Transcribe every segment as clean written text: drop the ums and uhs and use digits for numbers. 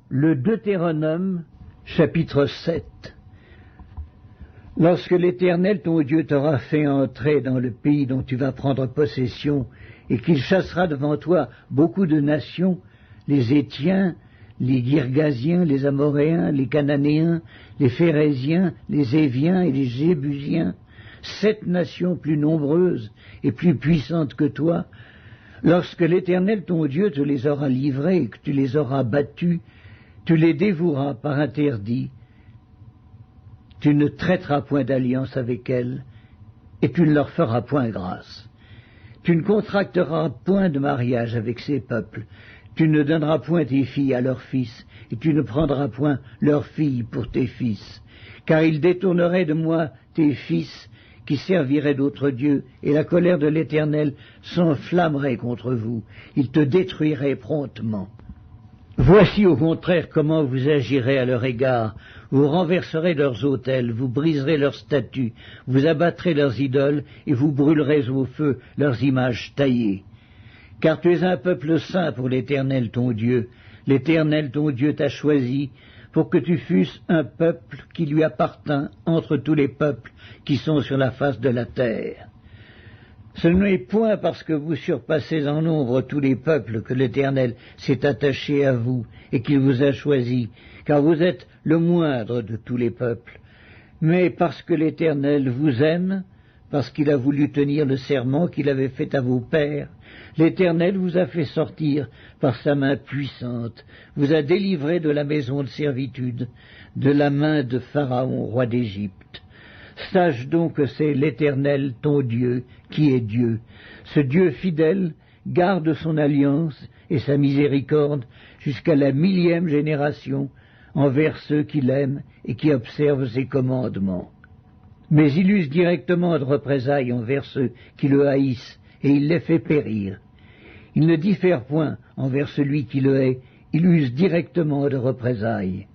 Le Deutéronome, chapitre 7. Lorsque l'Éternel ton Dieu t'aura fait entrer dans le pays dont tu vas prendre possession, et qu'il chassera devant toi beaucoup de nations, les Hétiens, les Girgasiens, les Amoréens, les Cananéens, les Phéréziens, les Éviens et les Jébusiens, 7 nations plus nombreuses et plus puissantes que toi, lorsque l'Éternel ton Dieu te les aura livrés et que tu les auras battus, tu les dévoueras par interdit, tu ne traiteras point d'alliance avec elles, et tu ne leur feras point grâce. Tu ne contracteras point de mariage avec ces peuples, tu ne donneras point tes filles à leurs fils, et tu ne prendras point leurs filles pour tes fils, car ils détourneraient de moi tes fils, qui serviraient d'autres dieux, et la colère de l'Éternel s'enflammerait contre vous, il te détruirait promptement. Voici au contraire comment vous agirez à leur égard. Vous renverserez leurs autels, vous briserez leurs statues, vous abattrez leurs idoles, et vous brûlerez au feu leurs images taillées. Car tu es un peuple saint pour l'Éternel ton Dieu. L'Éternel ton Dieu t'a choisi pour que tu fusses un peuple qui lui appartint entre tous les peuples qui sont sur la face de la terre. Ce n'est point parce que vous surpassez en nombre tous les peuples que l'Éternel s'est attaché à vous et qu'il vous a choisi, car vous êtes le moindre de tous les peuples, mais parce que l'Éternel vous aime, parce qu'il a voulu tenir le serment qu'il avait fait à vos pères. L'Éternel vous a fait sortir par sa main puissante, vous a délivré de la maison de servitude, de la main de Pharaon, roi d'Égypte. Sache donc que c'est l'Éternel, ton Dieu, qui est Dieu. Ce Dieu fidèle garde son alliance et sa miséricorde jusqu'à la 1000e génération envers ceux qui l'aiment et qui observent ses commandements. Mais il use directement de représailles envers ceux qui le haïssent, et il les fait périr. Il ne diffère point envers celui qui le hait, il use directement de représailles.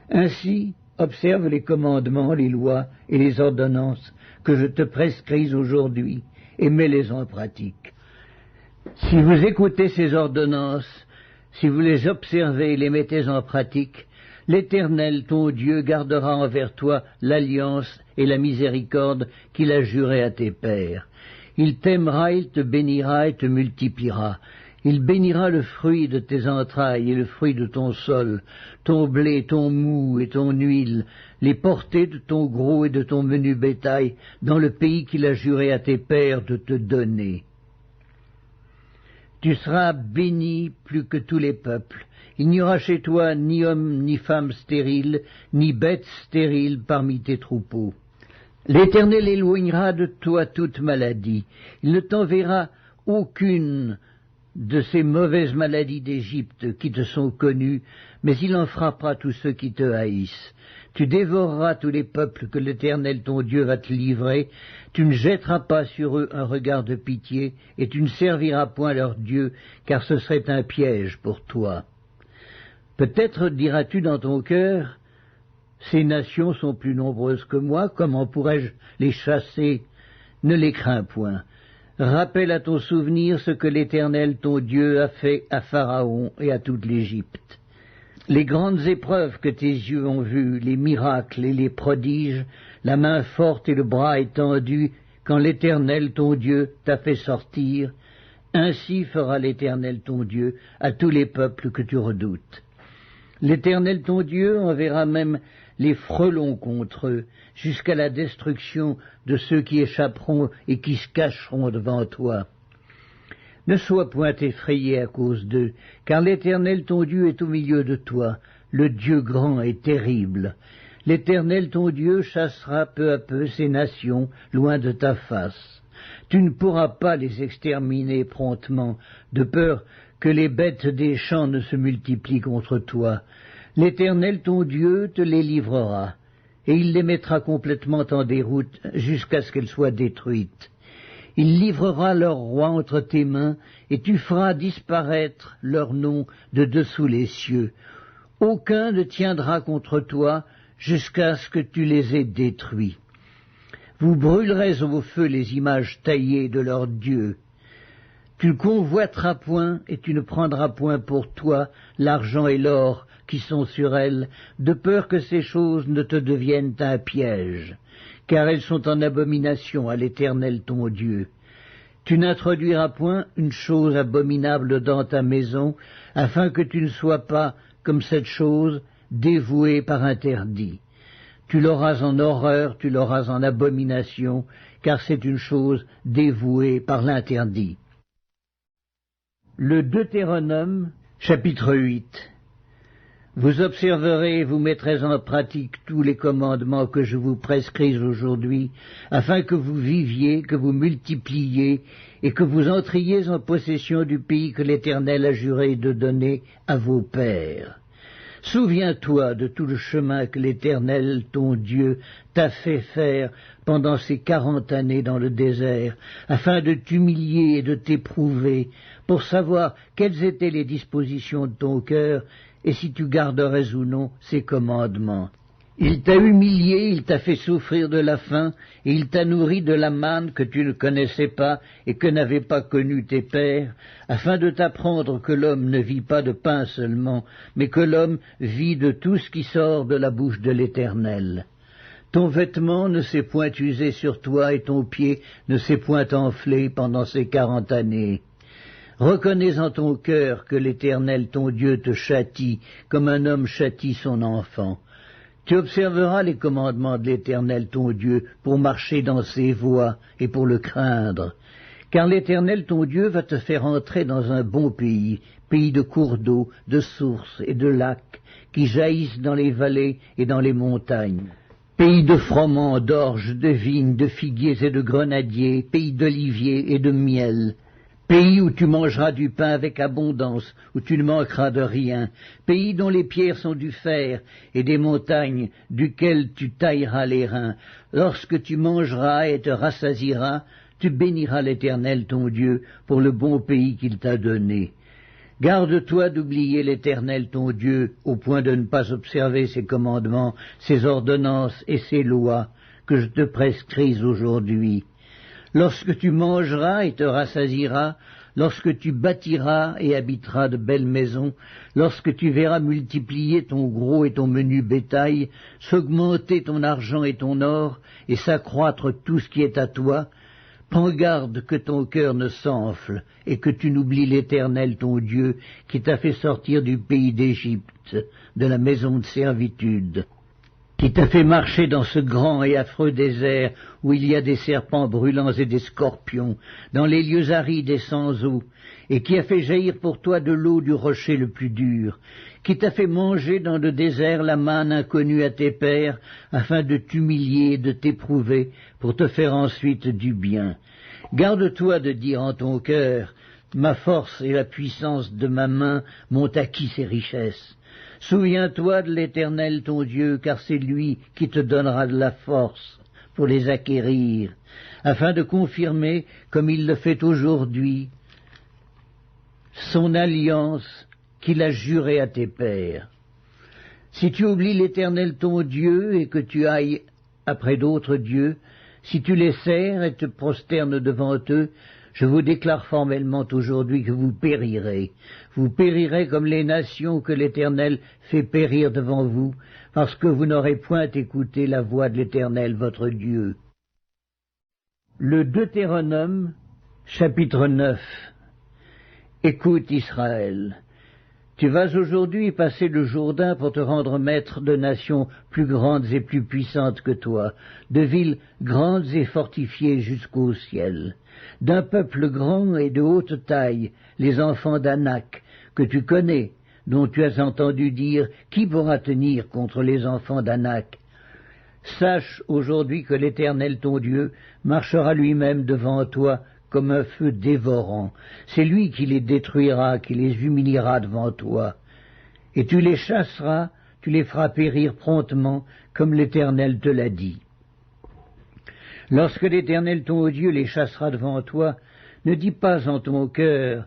Ainsi, observe les commandements, les lois et les ordonnances que je te prescris aujourd'hui, et mets-les en pratique. Si vous écoutez ces ordonnances, si vous les observez et les mettez en pratique, l'Éternel, ton Dieu, gardera envers toi l'alliance et la miséricorde qu'il a jurée à tes pères. Il t'aimera, il te bénira et te multipliera. Il bénira le fruit de tes entrailles et le fruit de ton sol, ton blé, ton mou et ton huile, les portées de ton gros et de ton menu bétail, dans le pays qu'il a juré à tes pères de te donner. Tu seras béni plus que tous les peuples. Il n'y aura chez toi ni homme ni femme stérile, ni bête stérile parmi tes troupeaux. L'Éternel éloignera de toi toute maladie. Il ne t'enverra aucune de ces mauvaises maladies d'Égypte qui te sont connues, mais il en frappera tous ceux qui te haïssent. Tu dévoreras tous les peuples que l'Éternel ton Dieu va te livrer, tu ne jetteras pas sur eux un regard de pitié, et tu ne serviras point leur Dieu, car ce serait un piège pour toi. Peut-être diras-tu dans ton cœur, ces nations sont plus nombreuses que moi, comment pourrais-je les chasser? Ne les crains point. Rappelle à ton souvenir ce que l'Éternel ton Dieu a fait à Pharaon et à toute l'Égypte. Les grandes épreuves que tes yeux ont vues, les miracles et les prodiges, la main forte et le bras étendu, quand l'Éternel ton Dieu t'a fait sortir, ainsi fera l'Éternel ton Dieu à tous les peuples que tu redoutes. L'Éternel ton Dieu enverra même les frelons contre eux, jusqu'à la destruction de ceux qui échapperont et qui se cacheront devant toi. Ne sois point effrayé à cause d'eux, car l'Éternel ton Dieu est au milieu de toi, le Dieu grand et terrible. L'Éternel ton Dieu chassera peu à peu ces nations loin de ta face. Tu ne pourras pas les exterminer promptement, de peur que les bêtes des champs ne se multiplient contre toi. L'Éternel ton Dieu te les livrera, et il les mettra complètement en déroute jusqu'à ce qu'elles soient détruites. Il livrera leur roi entre tes mains, et tu feras disparaître leur nom de dessous les cieux. Aucun ne tiendra contre toi jusqu'à ce que tu les aies détruits. Vous brûlerez au feu les images taillées de leurs dieux. Tu ne convoiteras point et tu ne prendras point pour toi l'argent et l'or qui sont sur elles, de peur que ces choses ne te deviennent un piège, car elles sont en abomination à l'Éternel ton Dieu. Tu n'introduiras point une chose abominable dans ta maison, afin que tu ne sois pas, comme cette chose, dévoué par interdit. Tu l'auras en horreur, tu l'auras en abomination, car c'est une chose dévouée par l'interdit. Le Deutéronome, chapitre 8. Vous observerez et vous mettrez en pratique tous les commandements que je vous prescris aujourd'hui, afin que vous viviez, que vous multipliiez, et que vous entriez en possession du pays que l'Éternel a juré de donner à vos pères. Souviens-toi de tout le chemin que l'Éternel, ton Dieu, t'a fait faire pendant ces 40 années dans le désert, afin de t'humilier et de t'éprouver, pour savoir quelles étaient les dispositions de ton cœur, et si tu garderais ou non ses commandements. Il t'a humilié, il t'a fait souffrir de la faim, et il t'a nourri de la manne que tu ne connaissais pas et que n'avaient pas connu tes pères, afin de t'apprendre que l'homme ne vit pas de pain seulement, mais que l'homme vit de tout ce qui sort de la bouche de l'Éternel. Ton vêtement ne s'est point usé sur toi et ton pied ne s'est point enflé pendant ces 40 années. Reconnais en ton cœur que l'Éternel ton Dieu te châtie comme un homme châtie son enfant. Tu observeras les commandements de l'Éternel ton Dieu pour marcher dans ses voies et pour le craindre. Car l'Éternel ton Dieu va te faire entrer dans un bon pays, pays de cours d'eau, de sources et de lacs, qui jaillissent dans les vallées et dans les montagnes. Pays de froment, d'orge, de vignes, de figuiers et de grenadiers, pays d'oliviers et de miel. Pays où tu mangeras du pain avec abondance, où tu ne manqueras de rien, pays dont les pierres sont du fer, et des montagnes duquel tu tailleras les reins. Lorsque tu mangeras et te rassasieras, tu béniras l'Éternel ton Dieu pour le bon pays qu'il t'a donné. Garde-toi d'oublier l'Éternel ton Dieu, au point de ne pas observer ses commandements, ses ordonnances et ses lois, que je te prescris aujourd'hui. Lorsque tu mangeras et te rassasieras, lorsque tu bâtiras et habiteras de belles maisons, lorsque tu verras multiplier ton gros et ton menu bétail, s'augmenter ton argent et ton or, et s'accroître tout ce qui est à toi, prends garde que ton cœur ne s'enfle, et que tu n'oublies l'Éternel ton Dieu, qui t'a fait sortir du pays d'Égypte, de la maison de servitude, qui t'a fait marcher dans ce grand et affreux désert où il y a des serpents brûlants et des scorpions, dans les lieux arides et sans eau, et qui a fait jaillir pour toi de l'eau du rocher le plus dur, qui t'a fait manger dans le désert la manne inconnue à tes pères, afin de t'humilier et de t'éprouver, pour te faire ensuite du bien. Garde-toi de dire en ton cœur, ma force et la puissance de ma main m'ont acquis ces richesses. Souviens-toi de l'Éternel ton Dieu, car c'est lui qui te donnera de la force pour les acquérir, afin de confirmer, comme il le fait aujourd'hui, son alliance qu'il a jurée à tes pères. Si tu oublies l'Éternel ton Dieu et que tu ailles après d'autres dieux, si tu les sers et te prosternes devant eux, je vous déclare formellement aujourd'hui que vous périrez. Vous périrez comme les nations que l'Éternel fait périr devant vous, parce que vous n'aurez point écouté la voix de l'Éternel votre Dieu. Le Deutéronome, chapitre 9. Écoute Israël, tu vas aujourd'hui passer le Jourdain pour te rendre maître de nations plus grandes et plus puissantes que toi, de villes grandes et fortifiées jusqu'au ciel, d'un peuple grand et de haute taille, les enfants d'Anak, que tu connais, dont tu as entendu dire, qui pourra tenir contre les enfants d'Anak? Sache aujourd'hui que l'Éternel ton Dieu marchera lui-même devant toi comme un feu dévorant. C'est lui qui les détruira, qui les humiliera devant toi. Et tu les chasseras, tu les feras périr promptement, comme l'Éternel te l'a dit. Lorsque l'Éternel ton Dieu les chassera devant toi, ne dis pas en ton cœur,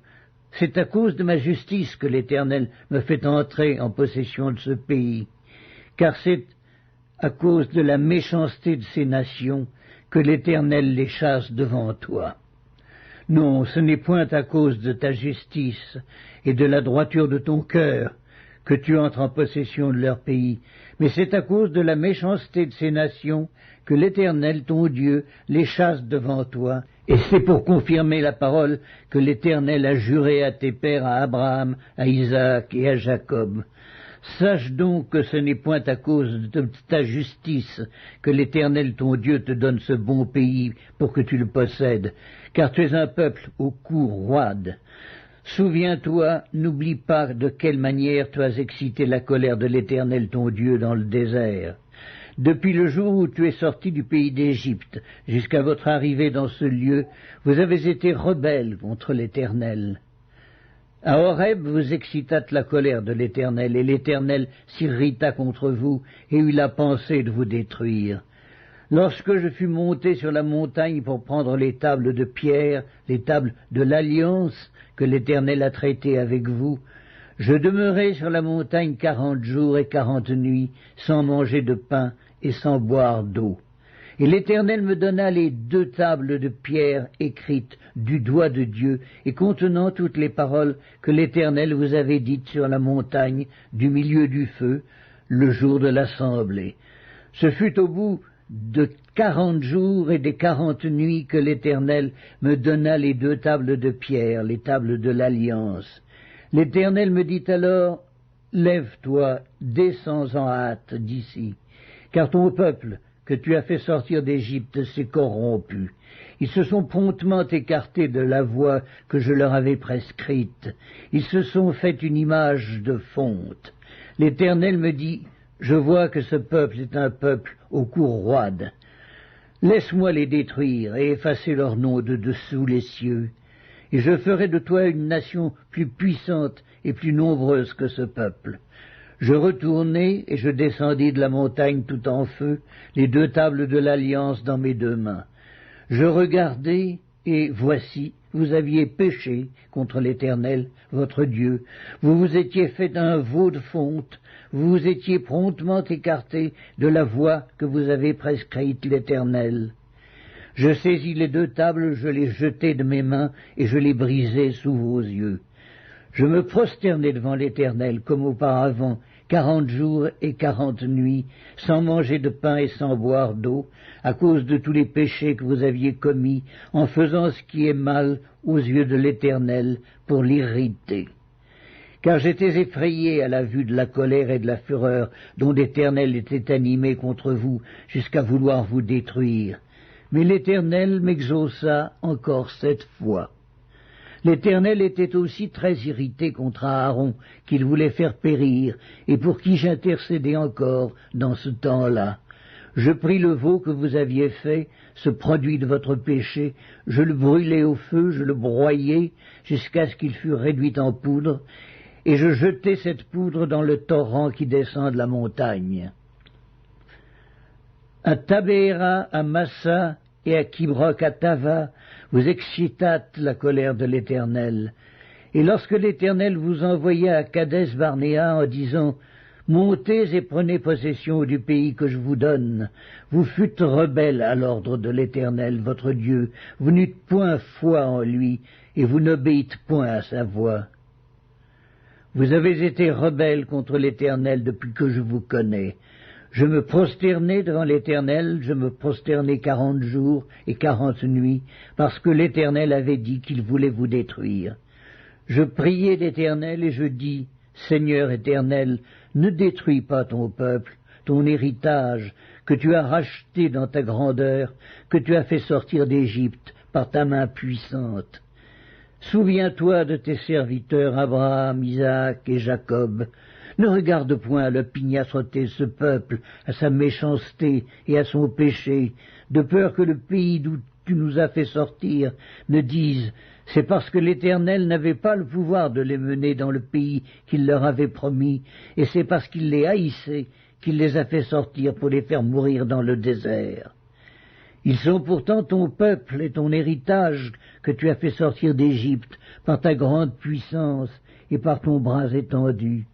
c'est à cause de ma justice que l'Éternel me fait entrer en possession de ce pays, car c'est à cause de la méchanceté de ces nations que l'Éternel les chasse devant toi. Non, ce n'est point à cause de ta justice et de la droiture de ton cœur que tu entres en possession de leur pays, mais c'est à cause de la méchanceté de ces nations que l'Éternel, ton Dieu, les chasse devant toi, et c'est pour confirmer la parole que l'Éternel a juré à tes pères, à Abraham, à Isaac et à Jacob. Sache donc que ce n'est point à cause de ta justice que l'Éternel ton Dieu te donne ce bon pays pour que tu le possèdes, car tu es un peuple au cou roide. Souviens-toi, n'oublie pas de quelle manière tu as excité la colère de l'Éternel ton Dieu dans le désert. Depuis le jour où tu es sorti du pays d'Égypte jusqu'à votre arrivée dans ce lieu, vous avez été rebelles contre l'Éternel. À Horeb vous excitâtes la colère de l'Éternel, et l'Éternel s'irrita contre vous et eut la pensée de vous détruire. Lorsque je fus monté sur la montagne pour prendre les tables de pierre, les tables de l'alliance que l'Éternel a traitées avec vous, je demeurai sur la montagne 40 jours et 40 nuits, sans manger de pain et sans boire d'eau. Et l'Éternel me donna les 2 tables de pierre écrites du doigt de Dieu et contenant toutes les paroles que l'Éternel vous avait dites sur la montagne du milieu du feu, le jour de l'assemblée. Ce fut au bout de 40 jours et des 40 nuits que l'Éternel me donna les 2 tables de pierre, les tables de l'Alliance. L'Éternel me dit alors, « Lève-toi, descends en hâte d'ici, car ton peuple, que tu as fait sortir d'Égypte, s'est corrompu. Ils se sont promptement écartés de la voie que je leur avais prescrite. Ils se sont fait une image de fonte. L'Éternel me dit, « Je vois que ce peuple est un peuple au cou roide. Laisse-moi les détruire et effacer leur nom de dessous les cieux. Et je ferai de toi une nation plus puissante et plus nombreuse que ce peuple. » Je retournai et je descendis de la montagne tout en feu, les 2 tables de l'Alliance dans mes 2 mains. Je regardai, et voici, vous aviez péché contre l'Éternel, votre Dieu. Vous vous étiez fait un veau de fonte, vous vous étiez promptement écarté de la voie que vous avez prescrite l'Éternel. Je saisis les 2 tables, je les jetai de mes mains, et je les brisai sous vos yeux. Je me prosternai devant l'Éternel, comme auparavant, 40 jours et 40 nuits, sans manger de pain et sans boire d'eau, à cause de tous les péchés que vous aviez commis, en faisant ce qui est mal aux yeux de l'Éternel, pour l'irriter. Car j'étais effrayé à la vue de la colère et de la fureur dont l'Éternel était animé contre vous, jusqu'à vouloir vous détruire. Mais l'Éternel m'exauça encore 7 fois. L'Éternel était aussi très irrité contre Aaron, qu'il voulait faire périr, et pour qui j'intercédais encore dans ce temps-là. Je pris le veau que vous aviez fait, ce produit de votre péché, je le brûlai au feu, je le broyai, jusqu'à ce qu'il fût réduit en poudre, et je jetai cette poudre dans le torrent qui descend de la montagne. À Tabéra, à Massa et à Kibroc, à Tava, vous excitâtes la colère de l'Éternel. Et lorsque l'Éternel vous envoya à Kadès Barnéa en disant « Montez et prenez possession du pays que je vous donne », vous fûtes rebelles à l'ordre de l'Éternel, votre Dieu. Vous n'eûtes point foi en lui, et vous n'obéîtes point à sa voix. Vous avez été rebelles contre l'Éternel depuis que je vous connais. Je me prosternai devant l'Éternel, je me prosternai 40 jours et 40 nuits, parce que l'Éternel avait dit qu'il voulait vous détruire. Je priai l'Éternel et je dis, Seigneur Éternel, ne détruis pas ton peuple, ton héritage, que tu as racheté dans ta grandeur, que tu as fait sortir d'Égypte par ta main puissante. Souviens-toi de tes serviteurs Abraham, Isaac et Jacob. Ne regarde point à l'opiniâtreté de ce peuple, à sa méchanceté et à son péché, de peur que le pays d'où tu nous as fait sortir ne dise « C'est parce que l'Éternel n'avait pas le pouvoir de les mener dans le pays qu'il leur avait promis, et c'est parce qu'il les haïssait qu'il les a fait sortir pour les faire mourir dans le désert. Ils sont pourtant ton peuple et ton héritage que tu as fait sortir d'Égypte par ta grande puissance et par ton bras étendu.